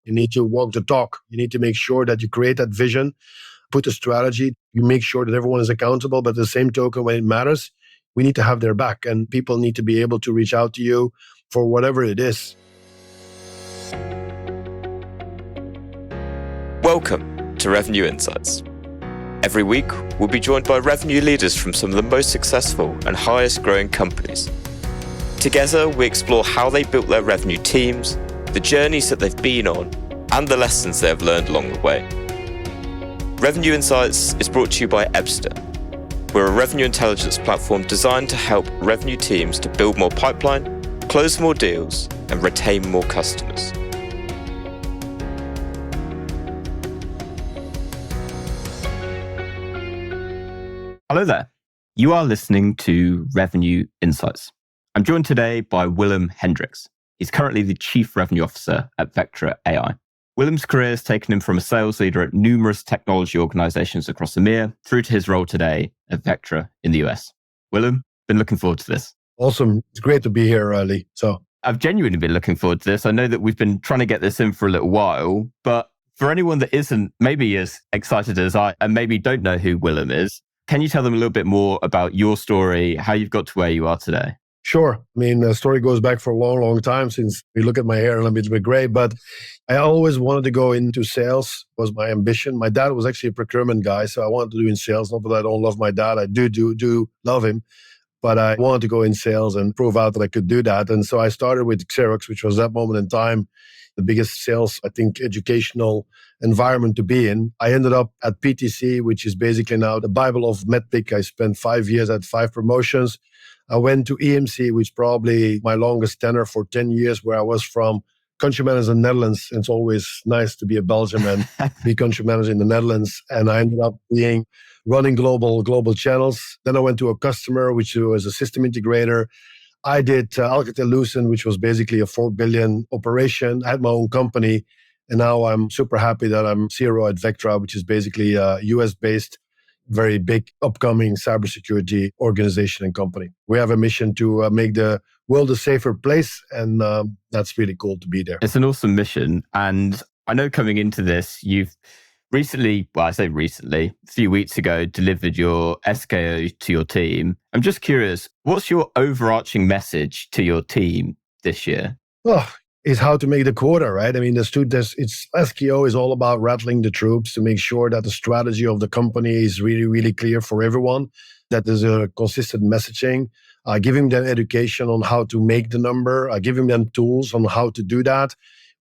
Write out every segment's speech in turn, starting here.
You need to walk the talk. You need to make sure that you create that vision, put a strategy. You make sure that everyone is accountable, but at the same token, when it matters, we need to have their back, and people need to be able to reach out to you for whatever it is. Welcome to Revenue Insights. Every week, we'll be joined by revenue leaders from some of the most successful and highest growing companies. Together, we explore how they built their revenue teams, the journeys that they've been on, and the lessons they have learned along the way. Revenue Insights is brought to you by Ebster. We're a revenue intelligence platform designed to help revenue teams to build more pipeline, close more deals, and retain more customers. Hello there. You are listening to Revenue Insights. I'm joined today by Willem Hendrickx. He's currently the Chief Revenue Officer at Vectra AI. Willem's career has taken him from a sales leader at numerous technology organizations across EMEA through to his role today at Vectra in the US. Willem, been looking forward to this. Awesome. It's great to be here, Lee. I've genuinely been looking forward to this. I know that we've been trying to get this in for a little while, but for anyone that isn't maybe as excited as I and maybe don't know who Willem is, can you tell them a little bit more about your story, how you've got to where you are today? Sure. I mean, the story goes back for a long, long time since you look at my hair and I'm a bit gray, but I always wanted to go into sales, was my ambition. My dad was actually a procurement guy, so I wanted to do in sales. Not that I don't love my dad. I do love him, but I wanted to go in sales and prove out that I could do that. And so I started with CRO, which was that moment in time the biggest sales, I think, educational environment to be in. I ended up at PTC, which is basically now the Bible of MedTech. I spent 5 years at 5 promotions. I went to EMC, which probably my longest tenure for 10 years, where I was from country manager in the Netherlands. It's always nice to be a Belgian and be country manager in the Netherlands. And I ended up running global channels. Then I went to a customer, which was a system integrator. I did Alcatel-Lucent, which was basically a 4 billion operation. I had my own company. And now I'm super happy that I'm CRO at Vectra, which is basically a US-based, very big upcoming cybersecurity organization and company. We have a mission to make the world a safer place, and that's really cool to be there. It's an awesome mission. And I know coming into this, you've recently, a few weeks ago, delivered your SKO to your team. I'm just curious, what's your overarching message to your team this year? Oh, is how to make the quota, right? I mean, it's SKO is all about rattling the troops to make sure that the strategy of the company is really, really clear for everyone, that there's a consistent messaging, giving them education on how to make the number, giving them tools on how to do that.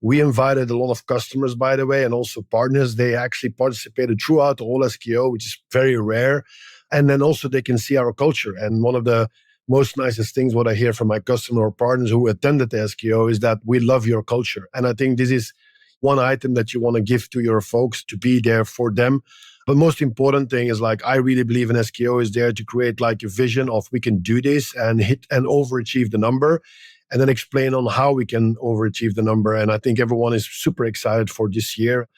We invited a lot of customers, by the way, and also partners. They actually participated throughout the whole SKO, which is very rare. And then also they can see our culture. And one of the most nicest things what I hear from my customer or partners who attended the SKO is that we love your culture. And I think this is one item that you want to give to your folks to be there for them. But most important thing is I really believe in SKO is there to create a vision of we can do this and hit and overachieve the number, and then explain on how we can overachieve the number. And I think everyone is super excited for this year.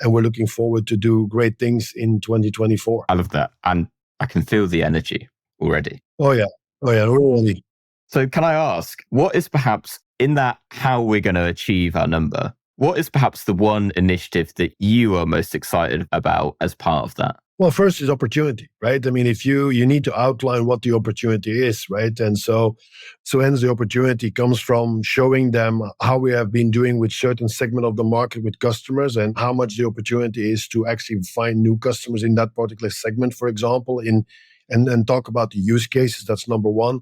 And we're looking forward to do great things in 2024. I love that. And I can feel the energy already. Oh, yeah, really. So can I ask, what is perhaps in that how we're going to achieve our number, what is perhaps the one initiative that you are most excited about as part of that? Well, first is opportunity, right? I mean, if you need to outline what the opportunity is, right? And so hence the opportunity comes from showing them how we have been doing with certain segment of the market with customers and how much the opportunity is to actually find new customers in that particular segment, for example, and then talk about the use cases. That's number one.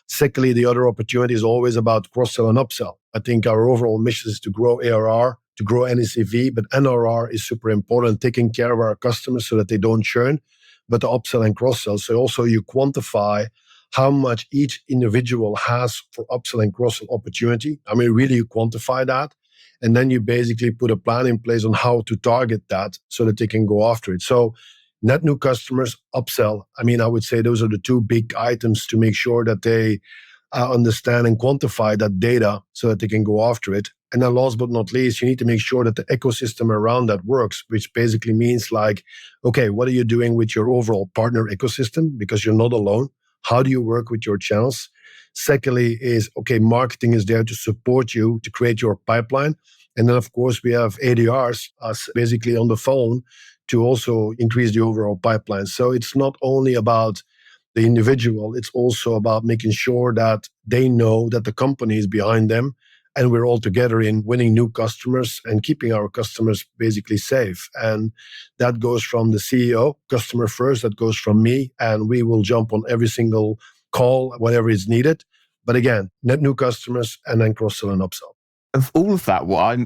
Secondly, the other opportunity is always about cross-sell and upsell. I think our overall mission is to grow ARR, to grow NACV, but NRR is super important, taking care of our customers so that they don't churn, but the upsell and cross-sell. So also you quantify how much each individual has for upsell and cross-sell opportunity. I mean, really you quantify that. And then you basically put a plan in place on how to target that so that they can go after it. So net new customers, upsell. I mean, I would say those are the two big items to make sure that they understand and quantify that data so that they can go after it. And then last but not least, you need to make sure that the ecosystem around that works, which basically means okay, what are you doing with your overall partner ecosystem? Because you're not alone. How do you work with your channels? Secondly is, okay, marketing is there to support you to create your pipeline. And then, of course, we have ADRs, us basically on the phone, to also increase the overall pipeline. So it's not only about the individual, it's also about making sure that they know that the company is behind them and we're all together in winning new customers and keeping our customers basically safe. And that goes from the CEO, customer first, that goes from me, and we will jump on every single call, whatever is needed. But again, net new customers and then cross-sell and upsell. Of all of that, what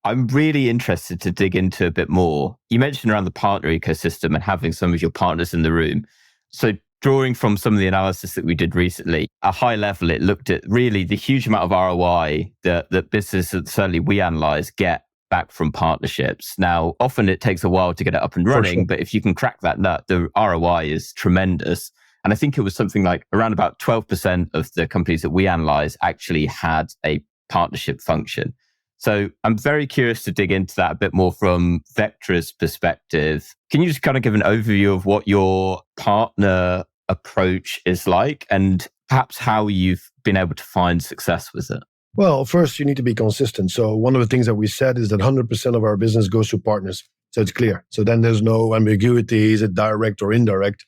I'm really interested to dig into a bit more. You mentioned around the partner ecosystem and having some of your partners in the room. So drawing from some of the analysis that we did recently, at a high level, it looked at really the huge amount of ROI that businesses, certainly we analyze, get back from partnerships. Now, often it takes a while to get it up and running, but if you can crack that nut, the ROI is tremendous. And I think it was something like around about 12% of the companies that we analyze actually had a partnership function. So I'm very curious to dig into that a bit more from Vectra's perspective. Can you just kind of give an overview of what your partner approach is like and perhaps how you've been able to find success with it? Well, first, you need to be consistent. So one of the things that we said is that 100% of our business goes to partners. So it's clear. So then there's no ambiguity, is it direct or indirect?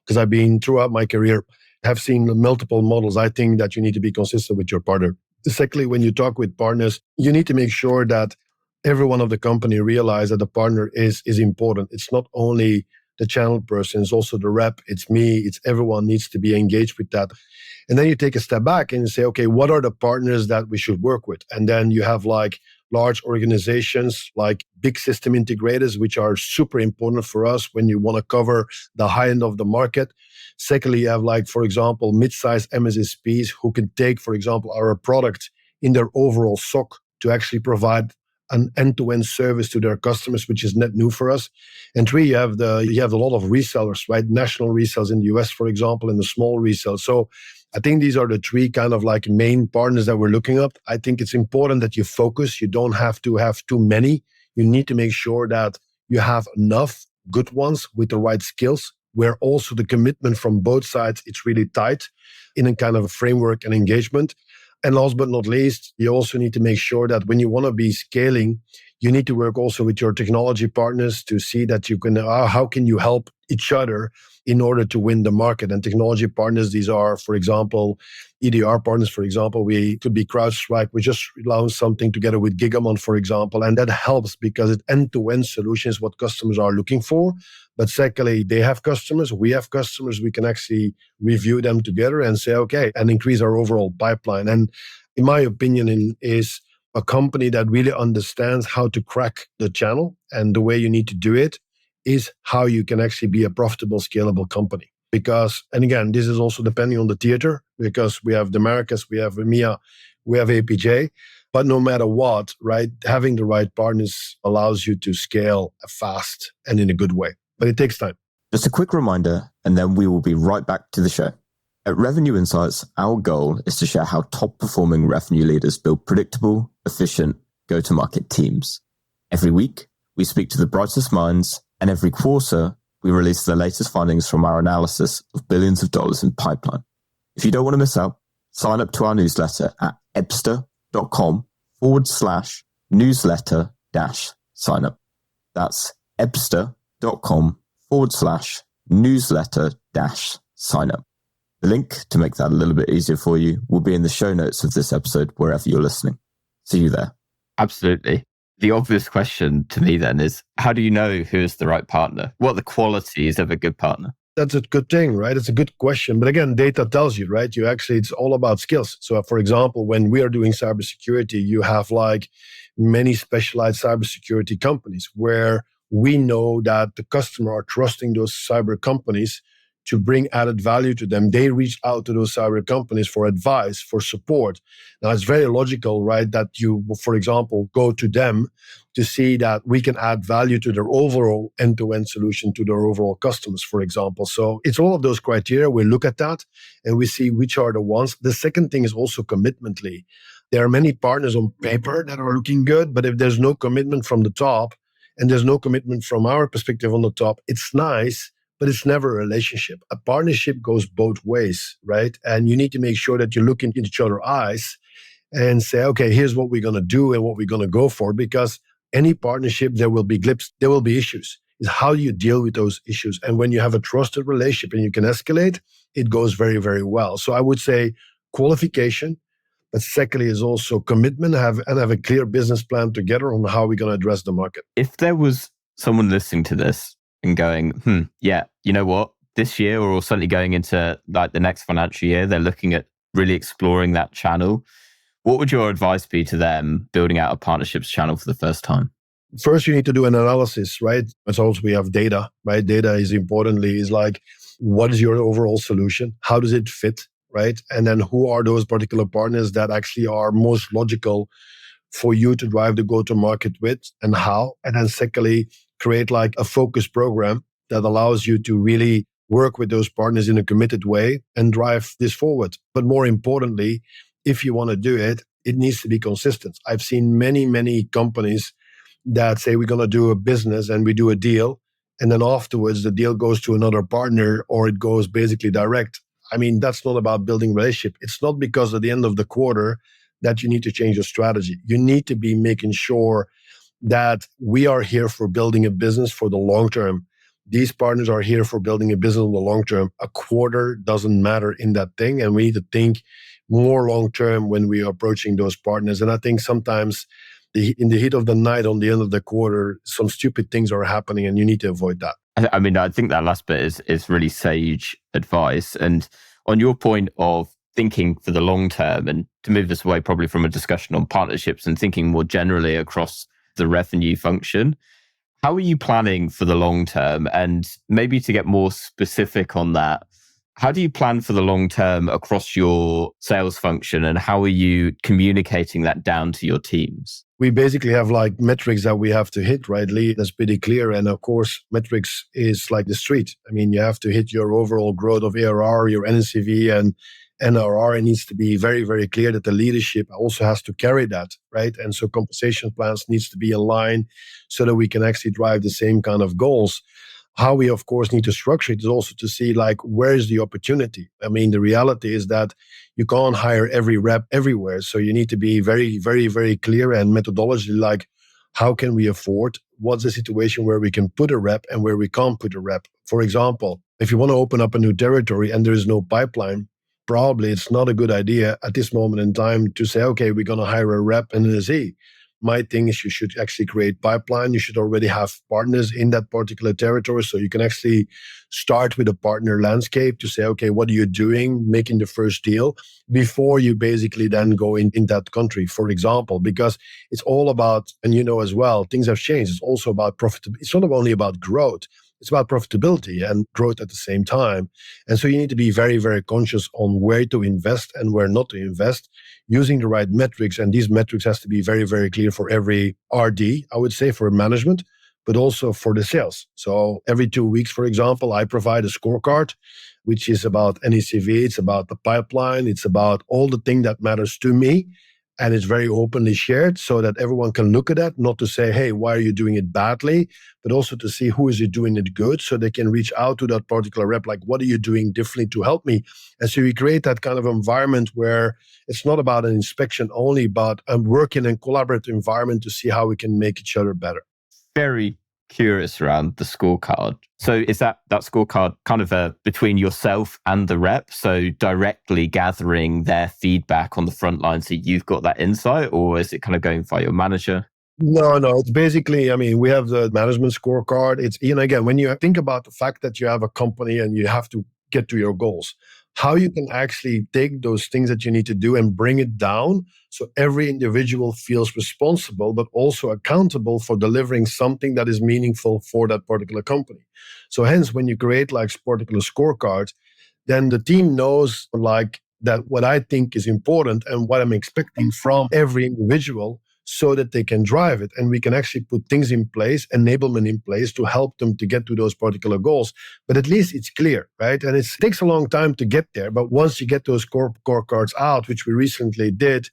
Because I've been throughout my career, have seen multiple models. I think that you need to be consistent with your partner. Secondly, when you talk with partners, you need to make sure that everyone of the company realize that the partner is important. It's not only the channel person, it's also the rep, it's me, it's everyone needs to be engaged with that. And then you take a step back and you say, okay, what are the partners that we should work with? And then you have like large organizations like big system integrators, which are super important for us when you want to cover the high end of the market. Secondly, you have like, for example, mid-sized MSSPs who can take, for example, our product in their overall SOC to actually provide an end-to-end service to their customers, which is net new for us. And three, you have a lot of resellers, right? National resellers in the US, for example, and the small resellers. So I think these are the three kind of like main partners that we're looking at. I think it's important that you focus. You don't have to have too many. You need to make sure that you have enough good ones with the right skills, where also the commitment from both sides, it's really tight in a kind of a framework and engagement. And last but not least, you also need to make sure that when you want to be scaling, you need to work also with your technology partners to see that you can, how can you help each other in order to win the market. And technology partners, these are, for example, EDR partners, for example, we could be CrowdStrike. We just launched something together with Gigamon, for example, and that helps because it end-to-end solutions what customers are looking for. But secondly, they have customers, we have customers, we can actually review them together and say, okay, and increase our overall pipeline. And in my opinion, is a company that really understands how to crack the channel, and the way you need to do it is how you can actually be a profitable, scalable company. Because, and again, this is also depending on the theater, because we have the Americas, we have EMEA, we have APJ. But no matter what, right, having the right partners allows you to scale fast and in a good way. But it takes time. Just a quick reminder, and then we will be right back to the show. At Revenue Insights, our goal is to share how top-performing revenue leaders build predictable, efficient, go-to-market teams. Every week, we speak to the brightest minds, and every quarter, we release the latest findings from our analysis of billions of dollars in pipeline. If you don't want to miss out, sign up to our newsletter at ebster.com/newsletter-sign-up. That's ebster.com/newsletter-sign-up. The link to make that a little bit easier for you will be in the show notes of this episode, wherever you're listening. See you there. Absolutely. The obvious question to me then is, how do you know who is the right partner? What are the qualities of a good partner? That's a good thing, right? It's a good question. But again, data tells you, right? It's all about skills. So for example, when we are doing cybersecurity, you have like many specialized cybersecurity companies where we know that the customer are trusting those cyber companies to bring added value to them. They reach out to those cyber companies for advice, for support. Now, it's very logical, right, that you, for example, go to them to see that we can add value to their overall end-to-end solution to their overall customers, for example. So it's all of those criteria. We look at that and we see which are the ones. The second thing is also commitmently. There are many partners on paper that are looking good, but if there's no commitment from the top and there's no commitment from our perspective on the top, it's nice, but it's never a relationship. A partnership goes both ways, right? And you need to make sure that you look into each other's eyes and say, okay, here's what we're going to do and what we're going to go for. Because any partnership, there will be blips, there will be issues. Is how do you deal with those issues? And when you have a trusted relationship and you can escalate, it goes very, very well. So I would say qualification, but secondly is also commitment, have a clear business plan together on how we're going to address the market. If there was someone listening to this and going, yeah, you know what, this year or certainly going into like the next financial year, they're looking at really exploring that channel. What would your advice be to them building out a partnerships channel for the first time? First, you need to do an analysis, right? As also we have data, right? Data is importantly is like, what is your overall solution? How does it fit, right? And then who are those particular partners that actually are most logical for you to drive the go-to-market with and how? And then secondly, create like a focus program that allows you to really work with those partners in a committed way and drive this forward. But more importantly, if you want to do it, it needs to be consistent. I've seen many, many companies that say we're going to do a business and we do a deal, and then afterwards the deal goes to another partner or it goes basically direct. I mean, that's not about building relationship. It's not because at the end of the quarter that you need to change your strategy. You need to be making sure that we are here for building a business for the long term. These partners are here for building a business in the long term. A quarter doesn't matter in that thing, and we need to think more long term when we are approaching those partners. And I think sometimes in the heat of the night, on the end of the quarter, some stupid things are happening, and you need to avoid that. I mean, I think that last bit is really sage advice. And on your point of thinking for the long term, and to move this away probably from a discussion on partnerships and thinking more generally across the revenue function, how are you planning for the long term? And maybe to get more specific on that, how do you plan for the long term across your sales function, and how are you communicating that down to your teams? We basically have like metrics that we have to hit, right, Lee? That's pretty clear. And of course, metrics is like the street. I mean, you have to hit your overall growth of ARR, your NCV and NRR. It needs to be very, very clear that the leadership also has to carry that, right? And so compensation plans needs to be aligned so that we can actually drive the same kind of goals. How we, of course, need to structure it is also to see, like, where is the opportunity? I mean, the reality is that you can't hire every rep everywhere. So you need to be very, very, very clear and methodology, like, how can we afford? What's the situation where we can put a rep and where we can't put a rep? For example, if you want to open up a new territory and there is no pipeline, probably it's not a good idea at this moment in time to say, okay, we're going to hire a rep and an SE. My thing is you should actually create pipeline. You should already have partners in that particular territory. So you can actually start with a partner landscape to say, okay, what are you doing, making the first deal before you basically then go in that country, for example, because it's all about, and you know as well, things have changed. It's also about profitability. It's not only about growth. It's about profitability and growth at the same time. And so you need to be very, very conscious on where to invest and where not to invest, using the right metrics. And these metrics has to be very, very clear for every RD, I would say, for management, but also for the sales. So every 2 weeks, for example, I provide a scorecard, which is about NECV, it's about the pipeline, it's about all the thing that matters to me. And it's very openly shared so that everyone can look at that, not to say, hey, why are you doing it badly? But also to see who is it doing it good so they can reach out to that particular rep, like, what are you doing differently to help me? And so we create that kind of environment where it's not about an inspection only, but a working and collaborative environment to see how we can make each other better. Very curious around the scorecard. So is that scorecard kind of between yourself and the rep? So directly gathering their feedback on the front line so you've got that insight, or is it kind of going via your manager? No. It's basically, I mean, we have the management scorecard. It's, again, when you think about the fact that you have a company and you have to get to your goals, how you can actually take those things that you need to do and bring it down so every individual feels responsible, but also accountable for delivering something that is meaningful for that particular company. So hence, when you create like particular scorecards, then the team knows like that what I think is important and what I'm expecting from every individual, so that they can drive it. And we can actually put things in place, enablement in place to help them to get to those particular goals. But at least it's clear, right? And it takes a long time to get there. But once you get those scorecards out, which we recently did,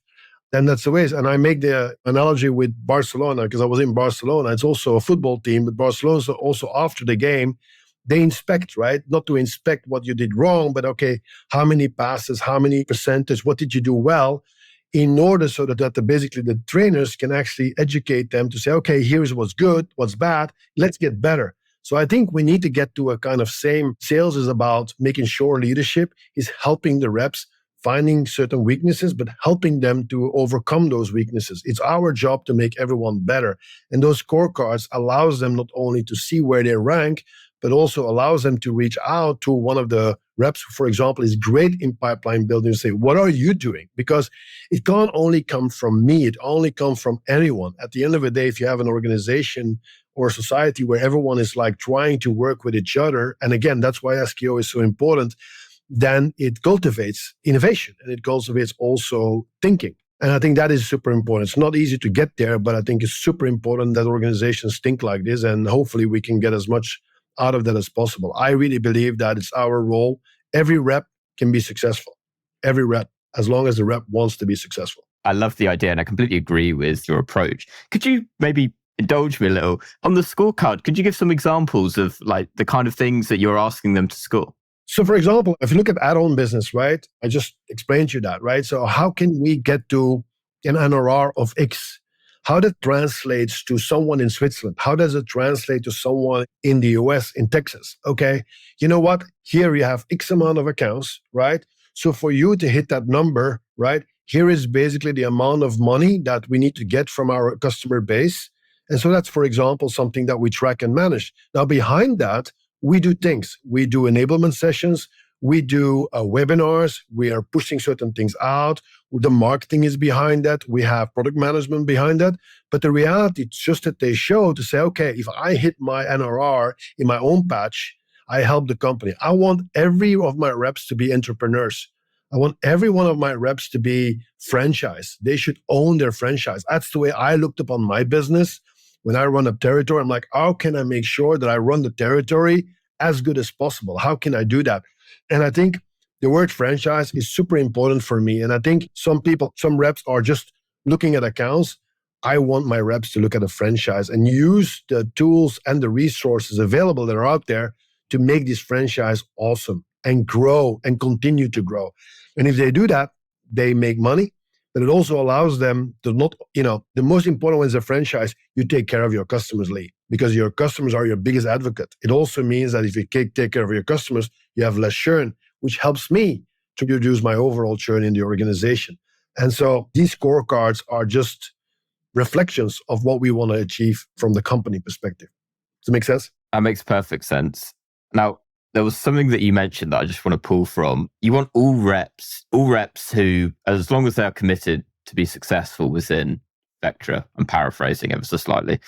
then that's the way. And I make the analogy with Barcelona, because I was in Barcelona. It's also a football team, but Barcelona also after the game, they inspect, right? Not to inspect what you did wrong, but okay, how many passes, how many percentage, what did you do well? in order so that basically the trainers can actually educate them to say, okay, here's what's good, what's bad, let's get better. So I think we need to get to a kind of same. Sales is about making sure leadership is helping the reps finding certain weaknesses, but helping them to overcome those weaknesses. It's our job to make everyone better. And those scorecards allows them not only to see where they rank, but also allows them to reach out to one of the reps who, for example, is great in pipeline building and say, what are you doing? Because it can't only come from me. It only comes from anyone. At the end of the day, if you have an organization or a society where everyone is like trying to work with each other, and again, that's why SKO is so important, then it cultivates innovation and it cultivates also thinking. And I think that is super important. It's not easy to get there, but I think it's super important that organizations think like this, and hopefully we can get as much out of that as possible. I really believe that it's our role. Every rep can be successful. Every rep, as long as the rep wants to be successful. I love the idea and I completely agree with your approach. Could you maybe indulge me a little on the scorecard? Could you give some examples of like the kind of things that you're asking them to score? So for example, if you look at add-on business, right? I just explained to you that, right? So how can we get to an NRR of X? How that translates to someone in Switzerland? How does it translate to someone in the US, in Texas? Okay, you know what? Here you have X amount of accounts, right? So for you to hit that number, right? Here is basically the amount of money that we need to get from our customer base. And so that's, for example, something that we track and manage. Now behind that, we do things. We do enablement sessions. We do webinars. We are pushing certain things out. The marketing is behind that. We have product management behind that. But the reality, it's just that they show to say, okay, if I hit my NRR in my own patch, I help the company. I want every of my reps to be entrepreneurs. I want every one of my reps to be franchise. They should own their franchise. That's the way I looked upon my business. When I run a territory, I'm like, how can I make sure that I run the territory as good as possible? How can I do that? And I think the word franchise is super important for me. And I think some reps are just looking at accounts. I want my reps to look at a franchise and use the tools and the resources available that are out there to make this franchise awesome and grow and continue to grow. And if they do that, they make money. But it also allows them to not, the most important one is a franchise, you take care of your customers, Lee, because your customers are your biggest advocate. It also means that if you take care of your customers, you have less churn, which helps me to reduce my overall churn in the organization. And so these scorecards are just reflections of what we want to achieve from the company perspective. Does it make sense? That makes perfect sense. Now, there was something that you mentioned that I just want to pull from. You want all reps who, as long as they are committed to be successful within Vectra, I'm paraphrasing ever so slightly.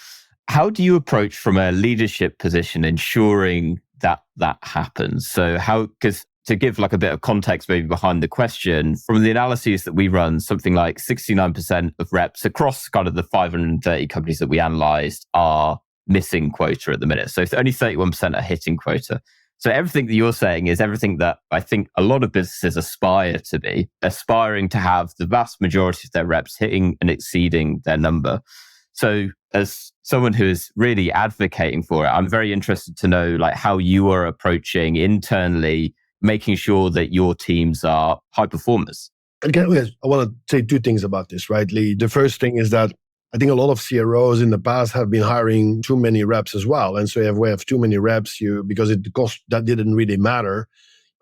How do you approach from a leadership position ensuring that happens? So because to give like a bit of context maybe behind the question, from the analyses that we run, something like 69% of reps across kind of the 530 companies that we analyzed are missing quota at the minute. So only 31% are hitting quota. So everything that you're saying is everything that I think a lot of businesses aspire to be, aspiring to have the vast majority of their reps hitting and exceeding their number. So as someone who is really advocating for it, I'm very interested to know like how you are approaching internally, making sure that your teams are high performers. Again, I want to say two things about this, right, Lee? The first thing is that I think a lot of CROs in the past have been hiring too many reps as well. And so if we have too many reps, because the cost, that didn't really matter.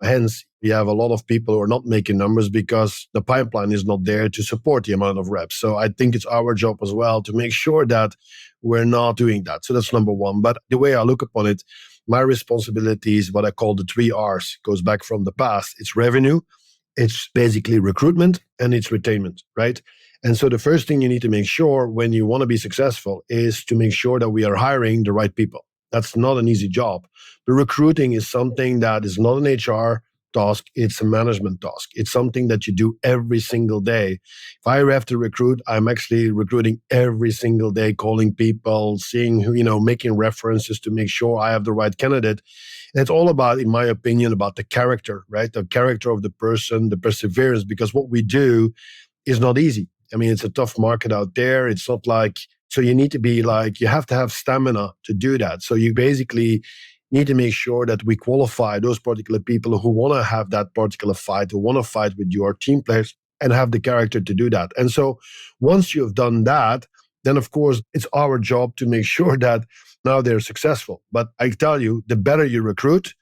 Hence, you have a lot of people who are not making numbers because the pipeline is not there to support the amount of reps. So I think it's our job as well to make sure that we're not doing that. So that's number one. But the way I look upon it, my responsibility is what I call the 3 R's. Goes back from the past. It's revenue, it's basically recruitment, and it's retainment, right? And so the first thing you need to make sure when you want to be successful is to make sure that we are hiring the right people. That's not an easy job. The recruiting is something that is not an HR task, it's a management task. It's something that you do every single day. If I have to recruit, I'm actually recruiting every single day, calling people, seeing who, making references to make sure I have the right candidate. And it's all about, in my opinion, about the character, right? The character of the person, the perseverance, because what we do is not easy. I mean, it's a tough market out there. It's not like, so you need to be like, you have to have stamina to do that. So you basically need to make sure that we qualify those particular people who want to have that particular fight, who want to fight with your team players. and have the character to do that. And so once you've done that, then of course it's our job to make sure that now they're successful. But I tell you, the better you recruit,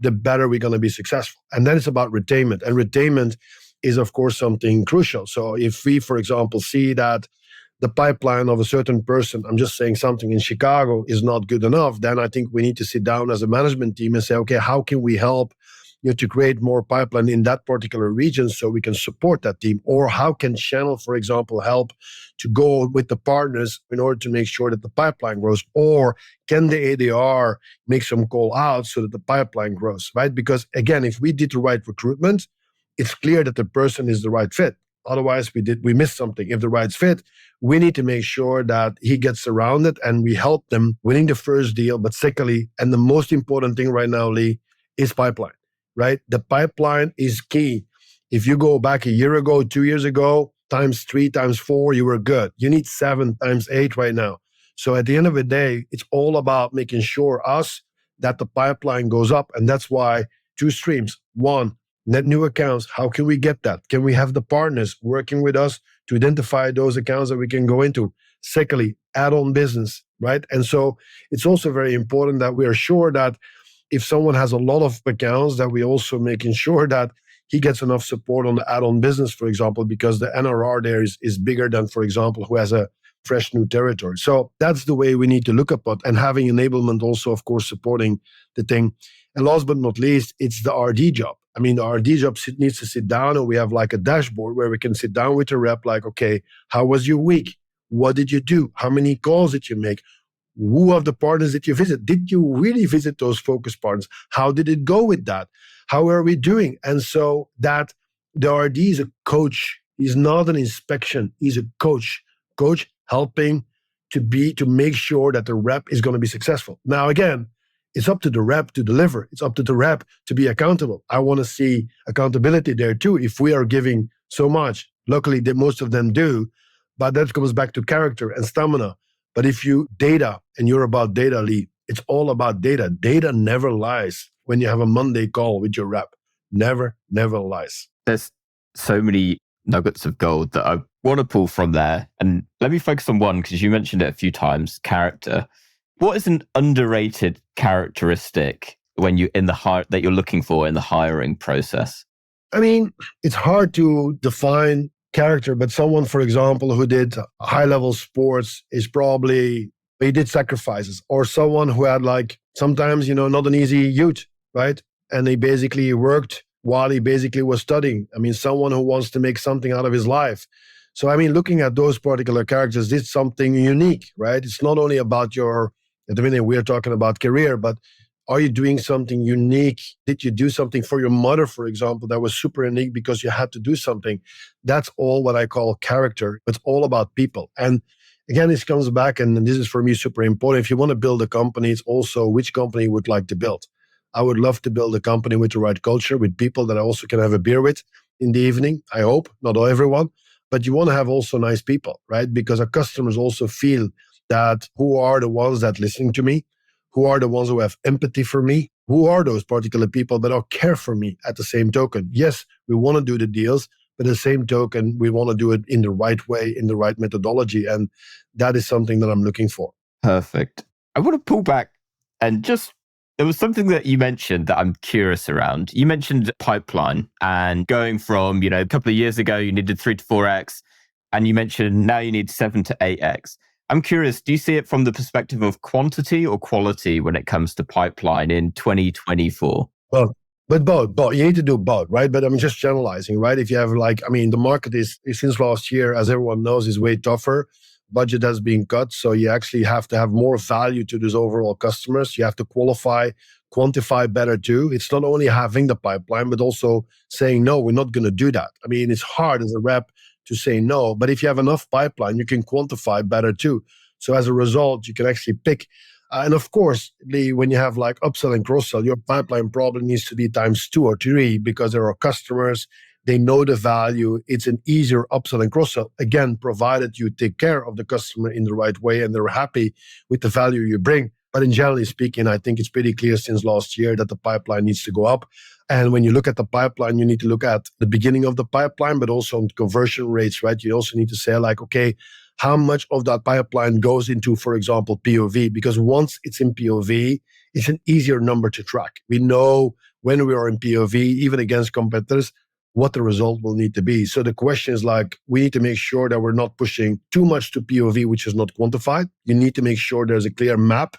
the better we're going to be successful. And then it's about retainment. And retainment is, of course, something crucial. So if we, for example, see that the pipeline of a certain person, I'm just saying something in Chicago, is not good enough, then I think we need to sit down as a management team and say, okay, how can we help to create more pipeline in that particular region so we can support that team? Or how can Channel, for example, help to go with the partners in order to make sure that the pipeline grows? Or can the ADR make some call out so that the pipeline grows, right? Because again, if we did the right recruitment, it's clear that the person is the right fit. Otherwise, we missed something. If the right fit, we need to make sure that he gets surrounded and we help them winning the first deal. But secondly, and the most important thing right now, Lee, is pipeline, right? The pipeline is key. If you go back a year ago, 2 years ago, times 3, times 4, you were good. You need 7 times 8 right now. So at the end of the day, it's all about making sure that the pipeline goes up. And that's why 2 streams. 1, net new accounts. How can we get that? Can we have the partners working with us to identify those accounts that we can go into? Secondly, add-on business, right? And so it's also very important that we are sure that if someone has a lot of accounts, that we also making sure that he gets enough support on the add-on business, for example, because the NRR there is bigger than, for example, who has a fresh new territory. So that's the way we need to look at it, and having enablement also, of course, supporting the thing. And last but not least, it's the RD job. I mean, the RD job needs to sit down, and we have like a dashboard where we can sit down with a rep, like, okay, how was your week? What did you do? How many calls did you make? Who of the partners did you visit? Did you really visit those focus partners? How did it go with that? How are we doing? And so that the RD is a coach. He's not an inspection. He's a coach. Coach helping to make sure that the rep is going to be successful. Now, again, it's up to the rep to deliver. It's up to the rep to be accountable. I want to see accountability there too. If we are giving so much, luckily most of them do, but that comes back to character and stamina. But if you data, and you're about data, Lee, it's all about data. Data never lies when you have a Monday call with your rep. Never lies. There's so many nuggets of gold that I want to pull from there. And let me focus on one, because you mentioned it a few times, character. What is an underrated characteristic when you that you're looking for in the hiring process? I mean, it's hard to define character, but someone, for example, who did high-level sports is probably, he did sacrifices, or someone who had like, sometimes, not an easy youth, right? And he basically worked while he basically was studying. I mean, someone who wants to make something out of his life. So, I mean, looking at those particular characters, it's something unique, right? It's not only about at the minute we're talking about career, but are you doing something unique? Did you do something for your mother, for example, that was super unique because you had to do something? That's all what I call character. It's all about people. And again, this comes back, and this is for me super important. If you want to build a company, it's also which company you would like to build. I would love to build a company with the right culture, with people that I also can have a beer with in the evening. I hope, not everyone, but you want to have also nice people, right? Because our customers also feel that who are the ones that listening to me, who are the ones who have empathy for me, who are those particular people that all care for me at the same token. Yes, we want to do the deals, but at the same token, we want to do it in the right way, in the right methodology. And that is something that I'm looking for. Perfect. I want to pull back and there was something that you mentioned that I'm curious around. You mentioned pipeline and going from, a couple of years ago, you needed 3 to 4x, and you mentioned now you need 7 to 8x. I'm curious, do you see it from the perspective of quantity or quality when it comes to pipeline in 2024? Well, but both. You need to do both, right? But I'm just generalizing, right? If you have the market is since last year, as everyone knows, is way tougher. Budget has been cut. So you actually have to have more value to those overall customers. You have to quantify better too. It's not only having the pipeline, but also saying, no, we're not going to do that. I mean, it's hard as a rep to say no, but if you have enough pipeline, you can quantify better too. So as a result, you can actually pick. And of course, when you have like upsell and cross-sell, your pipeline probably needs to be times 2 or 3 because there are customers, they know the value. It's an easier upsell and cross-sell. Again, provided you take care of the customer in the right way and they're happy with the value you bring. But in generally speaking, I think it's pretty clear since last year that the pipeline needs to go up. And when you look at the pipeline, you need to look at the beginning of the pipeline, but also on conversion rates, right? You also need to say like, okay, how much of that pipeline goes into, for example, POV? Because once it's in POV, it's an easier number to track. We know when we are in POV, even against competitors, what the result will need to be. So the question is like, we need to make sure that we're not pushing too much to POV, which is not quantified. You need to make sure there's a clear map,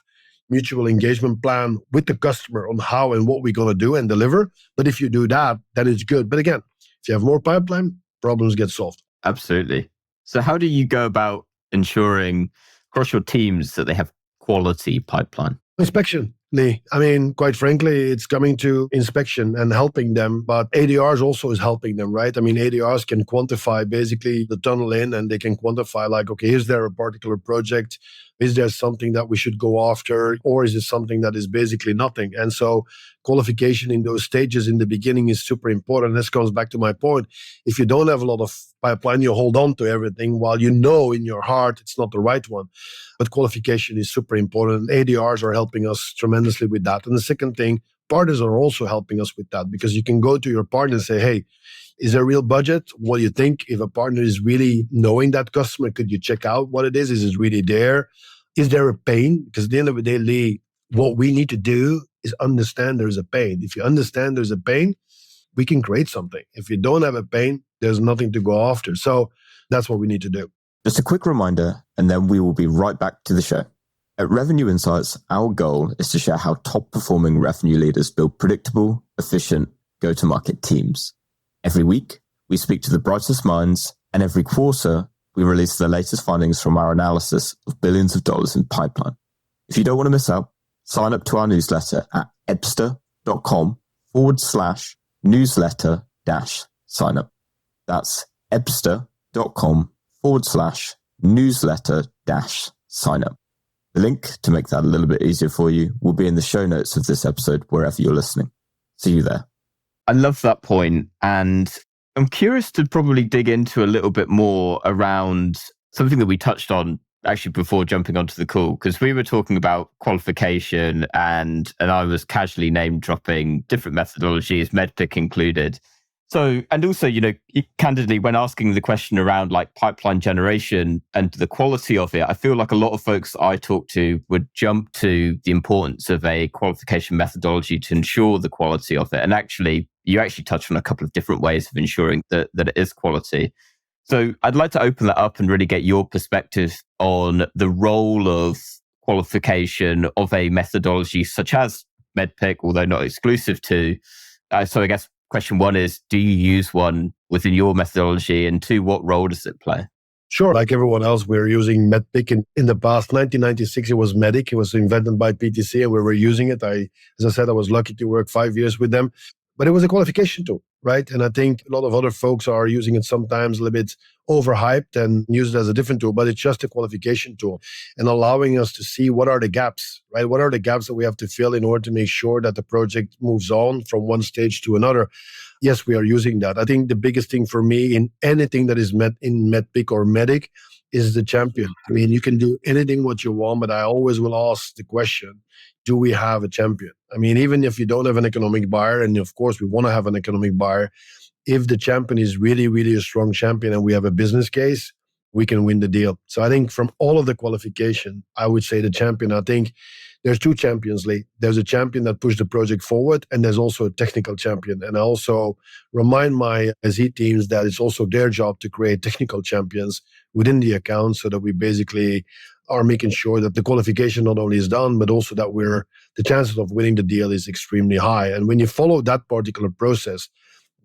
mutual engagement plan with the customer on how and what we're going to do and deliver. But if you do that, then it's good. But again, if you have more pipeline, problems get solved. Absolutely. So how do you go about ensuring across your teams that they have quality pipeline? Inspection, Lee. I mean, quite frankly, it's coming to inspection and helping them, but ADRs also is helping them, right? I mean, ADRs can quantify basically the tunnel in, and they can quantify like, okay, is there a particular project? Is there something that we should go after? Or is it something that is basically nothing? And so qualification in those stages in the beginning is super important. This comes back to my point. If you don't have a lot of pipeline, you hold on to everything while you know in your heart it's not the right one. But qualification is super important. ADRs are helping us tremendously with that. And the second thing, partners are also helping us with that, because you can go to your partner and say, hey, is there a real budget? What do you think? If a partner is really knowing that customer, could you check out what it is? Is it really there? Is there a pain? Because at the end of the day, Lee, what we need to do is understand there's a pain. If you understand there's a pain, we can create something. If you don't have a pain, there's nothing to go after. So that's what we need to do. Just a quick reminder, and then we will be right back to the show. At Revenue Insights, our goal is to share how top-performing revenue leaders build predictable, efficient go-to-market teams. Every week, we speak to the brightest minds, and every quarter, we release the latest findings from our analysis of billions of dollars in pipeline. If you don't want to miss out, sign up to our newsletter at ebster.com/newsletter-sign-up. That's ebster.com/newsletter-sign-up. The link to make that a little bit easier for you will be in the show notes of this episode, wherever you're listening. See you there. I love that point. And I'm curious to probably dig into a little bit more around something that we touched on actually before jumping onto the call, because we were talking about qualification and I was casually name dropping different methodologies, MedPick included. So, and also, candidly, when asking the question around like pipeline generation and the quality of it, I feel like a lot of folks I talk to would jump to the importance of a qualification methodology to ensure the quality of it. And actually, you actually touched on a couple of different ways of ensuring that it is quality. So I'd like to open that up and really get your perspective on the role of qualification of a methodology such as MedPick, although not exclusive to. So I guess question one is, do you use one within your methodology? And two, what role does it play? Sure. Like everyone else, we're using MedPick in the past. 1996, it was Medic. It was invented by PTC and we were using it. As I said, I was lucky to work 5 years with them. But it was a qualification tool, right? And I think a lot of other folks are using it sometimes a little bit overhyped and use it as a different tool, but it's just a qualification tool and allowing us to see what are the gaps, right? What are the gaps that we have to fill in order to make sure that the project moves on from one stage to another? Yes, we are using that. I think the biggest thing for me in anything that is in MedPick or Medic is the champion. I mean, you can do anything what you want, but I always will ask the question, do we have a champion? I mean, even if you don't have an economic buyer, and of course we want to have an economic buyer, if the champion is really, really a strong champion and we have a business case, we can win the deal. So I think from all of the qualification, I would say the champion. I think there's two champions, Lee. There's a champion that pushed the project forward, and there's also a technical champion. And I also remind my SE teams that it's also their job to create technical champions within the account so that we basically are making sure that the qualification not only is done, but also that the chances of winning the deal is extremely high. And when you follow that particular process,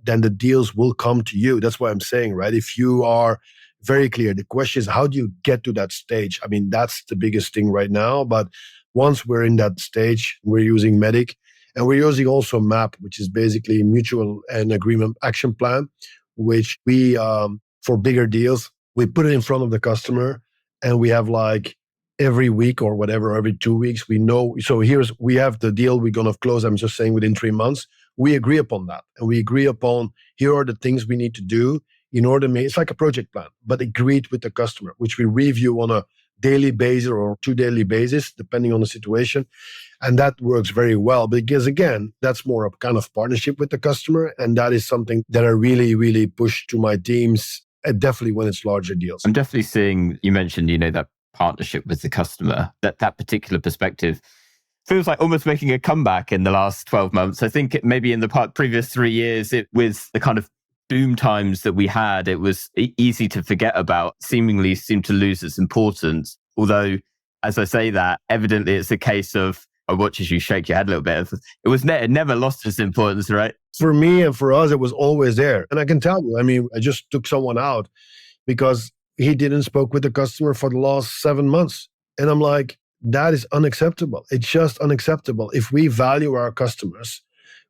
then the deals will come to you. That's what I'm saying, right? If you are very clear, the question is, how do you get to that stage? I mean, that's the biggest thing right now. But once we're in that stage, we're using Medic and we're using also MAP, which is basically mutual and agreement action plan, which we, for bigger deals, we put it in front of the customer and we have like every week or whatever, every 2 weeks, we know. So we have the deal we're going to close, I'm just saying within 3 months. We agree upon that. And we agree upon, here are the things we need to do in order to make, it's like a project plan, but agreed with the customer, which we review on a daily basis or 2 daily basis, depending on the situation. And that works very well because, again, that's more a kind of partnership with the customer. And that is something that I really, really push to my teams, and definitely when it's larger deals. I'm definitely seeing, you mentioned, that partnership with the customer, that particular perspective feels like almost making a comeback in the last 12 months. I think maybe in the previous 3 years, with the kind of boom times that we had, it was easy to forget about, seemingly seemed to lose its importance. Although, as I say that, evidently it's a case of, I watch as you shake your head a little bit. It never lost its importance, right? For me and for us, it was always there. And I can tell you, I just took someone out because he didn't spoke with the customer for the last 7 months. And I'm like, that is unacceptable. It's just unacceptable. If we value our customers,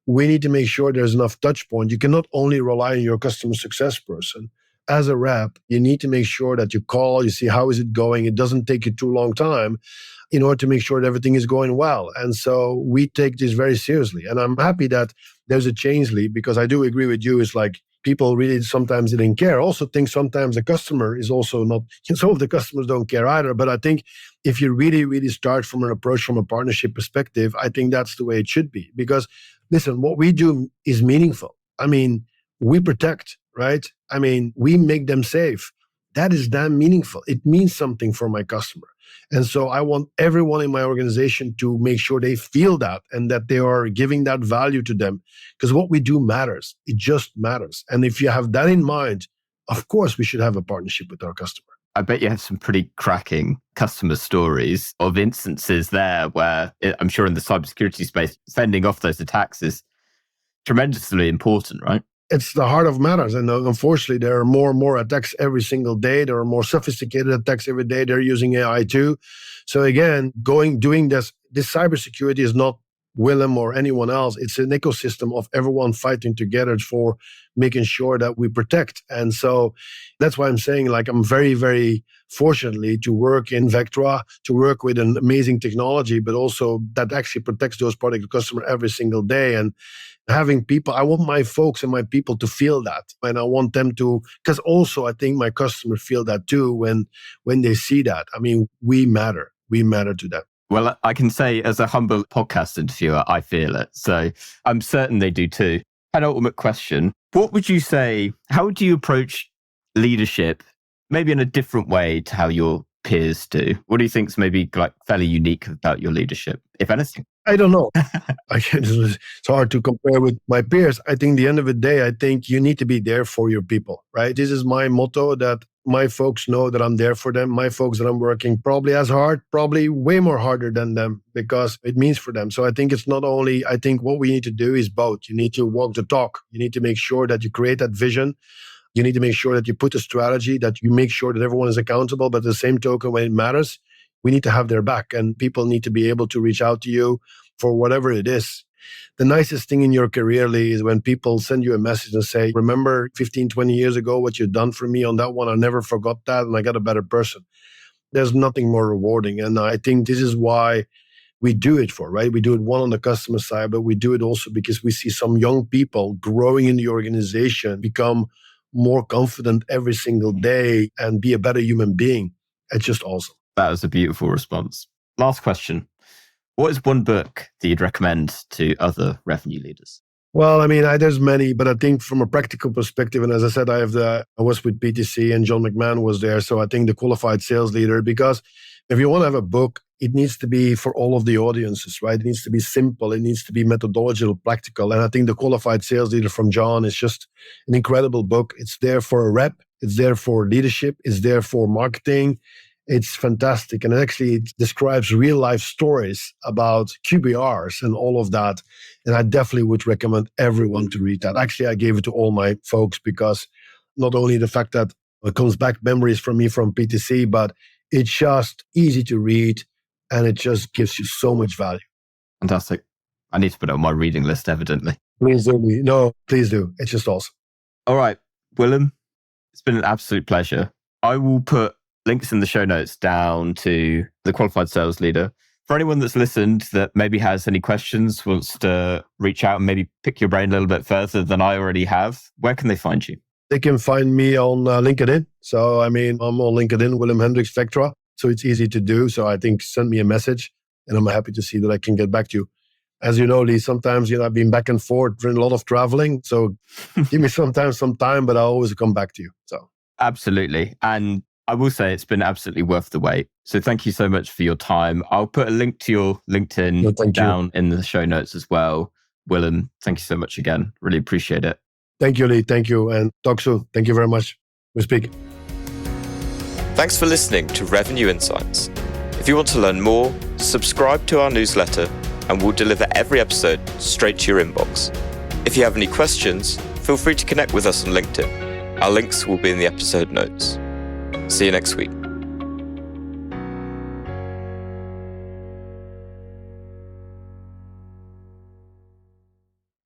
we need to make sure there's enough touch point. You cannot only rely on your customer success person. As a rep, you need to make sure that you call, you see how is it going. It doesn't take you too long time in order to make sure that everything is going well. And so we take this very seriously. And I'm happy that there's a change, Lee, because I do agree with you. It's like people really sometimes didn't care. I also think sometimes the customer is also not, some of the customers don't care either. But I think if you really, really start from an approach from a partnership perspective, I think that's the way it should be. Because listen, what we do is meaningful. We protect, right? We make them safe. That is damn meaningful. It means something for my customer. And so I want everyone in my organization to make sure they feel that and that they are giving that value to them. Because what we do matters. It just matters. And if you have that in mind, of course, we should have a partnership with our customer. I bet you have some pretty cracking customer stories of instances there where I'm sure in the cybersecurity space, fending off those attacks is tremendously important, right? It's the heart of matters. And unfortunately, there are more and more attacks every single day. There are more sophisticated attacks every day. They're using AI too. So again, doing this cybersecurity is not Willem or anyone else. It's an ecosystem of everyone fighting together for making sure that we protect. And so that's why I'm saying, I'm very, very fortunately to work in Vectra, to work with an amazing technology, but also that actually protects those product customers every single day. And having people, I want my folks and my people to feel that. And I want them to, because also I think my customers feel that too when they see that. We matter. We matter to them. Well, I can say as a humble podcast interviewer, I feel it. So I'm certain they do too. An ultimate question. What would you say, how would you approach leadership, maybe in a different way to how your peers do? What do you think is maybe fairly unique about your leadership, if anything? I don't know. It's hard to compare with my peers. I think at the end of the day, I think you need to be there for your people, right? This is my motto, that my folks know that I'm there for them. My folks that I'm working probably as hard, probably way more harder than them because it means for them. So I think it's not only, I think what we need to do is both. You need to walk the talk. You need to make sure that you create that vision. You need to make sure that you put a strategy, that you make sure that everyone is accountable. But at the same token, when it matters, we need to have their back and people need to be able to reach out to you for whatever it is. The nicest thing in your career, Lee, is when people send you a message and say, remember 15, 20 years ago, what you've done for me on that one, I never forgot that and I got a better person. There's nothing more rewarding. And I think this is why we do it for, right? We do it one on the customer side, but we do it also because we see some young people growing in the organization, become more confident every single day and be a better human being. It's just awesome. That was a beautiful response. Last question. What is one book that you'd recommend to other revenue leaders? Well, there's many, but I think from a practical perspective, and as I said, I was with PTC and John McMahon was there. So I think the Qualified Sales Leader, because if you want to have a book, it needs to be for all of the audiences, right? It needs to be simple. It needs to be methodological, practical. And I think the Qualified Sales Leader from John is just an incredible book. It's there for a rep. It's there for leadership. It's there for marketing. It's fantastic. And actually, it describes real life stories about QBRs and all of that. And I definitely would recommend everyone to read that. Actually, I gave it to all my folks because not only the fact that it comes back memories from me from PTC, but it's just easy to read and it just gives you so much value. Fantastic. I need to put it on my reading list, evidently. Please do. No, please do. It's just awesome. All right, Willem, it's been an absolute pleasure. I will put links in the show notes down to the Qualified Sales Leader. For anyone that's listened that maybe has any questions, wants to reach out and maybe pick your brain a little bit further than I already have, where can they find you? They can find me on LinkedIn. So, I'm on LinkedIn, Willem Hendrickx Vectra. So it's easy to do. So I think send me a message and I'm happy to see that I can get back to you. As you know, Lee, sometimes I've been back and forth, doing a lot of traveling. So give me some time, but I'll always come back to you. So absolutely. And I will say it's been absolutely worth the wait. So thank you so much for your time. I'll put a link to your LinkedIn down in the show notes as well. Willem, thank you so much again. Really appreciate it. Thank you, Lee. Thank you. And talk soon. Thank you very much. We speak. Thanks for listening to Revenue Insights. If you want to learn more, subscribe to our newsletter and we'll deliver every episode straight to your inbox. If you have any questions, feel free to connect with us on LinkedIn. Our links will be in the episode notes. See you next week.